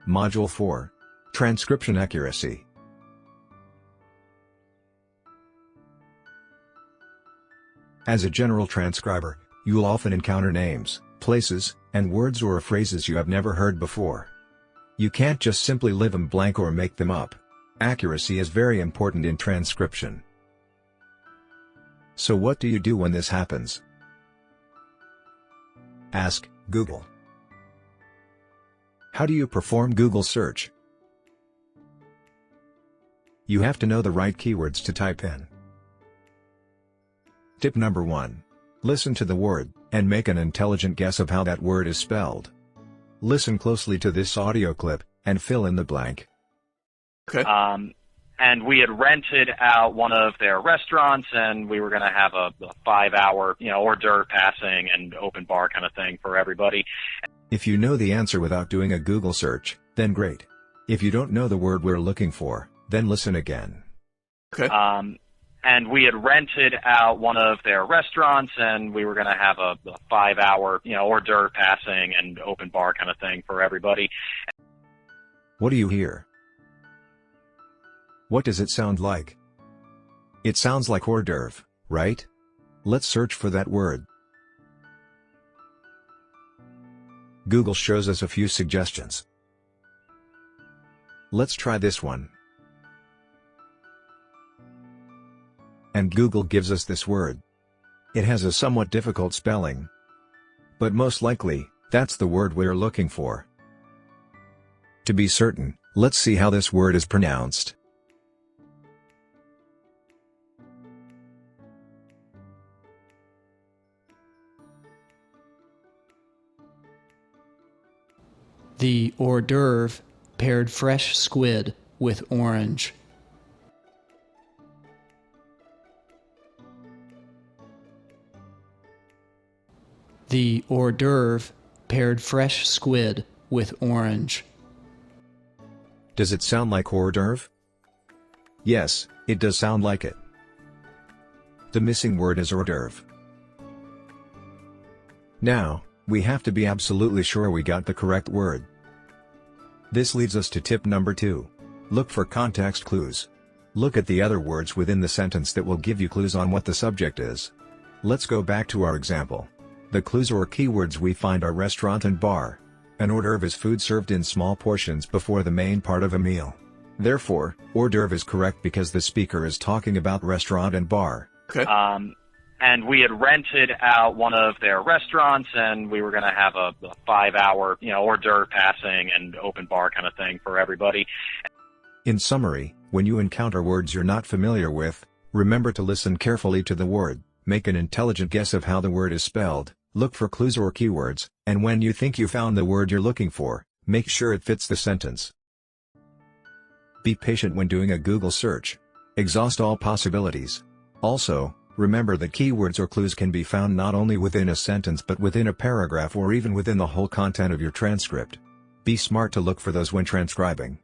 Module 4. Transcription Accuracy. As a general transcriber, you'll often encounter names, places, and words or phrases you have never heard before. You can't just simply leave them blank or make them up. Accuracy is very important in transcription. So what do you do when this happens? Ask Google. How do you perform Google search? You have to know the right keywords to type in. Tip number 1. Listen to the word, and make an intelligent guess of how that word is spelled. Listen closely to this audio clip, and fill in the blank. Okay. And we had rented out one of their restaurants, and we were going to have a 5-hour, hors d'oeuvre passing and open bar kind of thing for everybody. If you know the answer without doing a Google search, then great. If you don't know the word we're looking for, then listen again. Okay. And we had rented out one of their restaurants, and we were going to have a 5-hour, hors d'oeuvre passing and open bar kind of thing for everybody. What do you hear? What does it sound like? It sounds like hors d'oeuvre, right? Let's search for that word. Google shows us a few suggestions. Let's try this one. And Google gives us this word. It has a somewhat difficult spelling. But most likely, that's the word we're looking for. To be certain, let's see how this word is pronounced. The hors d'oeuvre paired fresh squid with orange. The hors d'oeuvre paired fresh squid with orange. Does it sound like hors d'oeuvre? Yes, it does sound like it. The missing word is hors d'oeuvre. Now, we have to be absolutely sure we got the correct word. This leads us to tip number 2. Look for context clues. Look at the other words within the sentence that will give you clues on what the subject is. Let's go back to our example. The clues or keywords we find are restaurant and bar. An hors d'oeuvre is food served in small portions before the main part of a meal. Therefore, hors d'oeuvre is correct because the speaker is talking about restaurant and bar. Okay. And we had rented out one of their restaurants, and we were going to have a 5-hour, hors d'oeuvre passing and open bar kind of thing for everybody. In summary, when you encounter words you're not familiar with, remember to listen carefully to the word, make an intelligent guess of how the word is spelled, look for clues or keywords, and when you think you found the word you're looking for, make sure it fits the sentence. Be patient when doing a Google search. Exhaust all possibilities. Also, remember that keywords or clues can be found not only within a sentence but within a paragraph or even within the whole content of your transcript. Be smart to look for those when transcribing.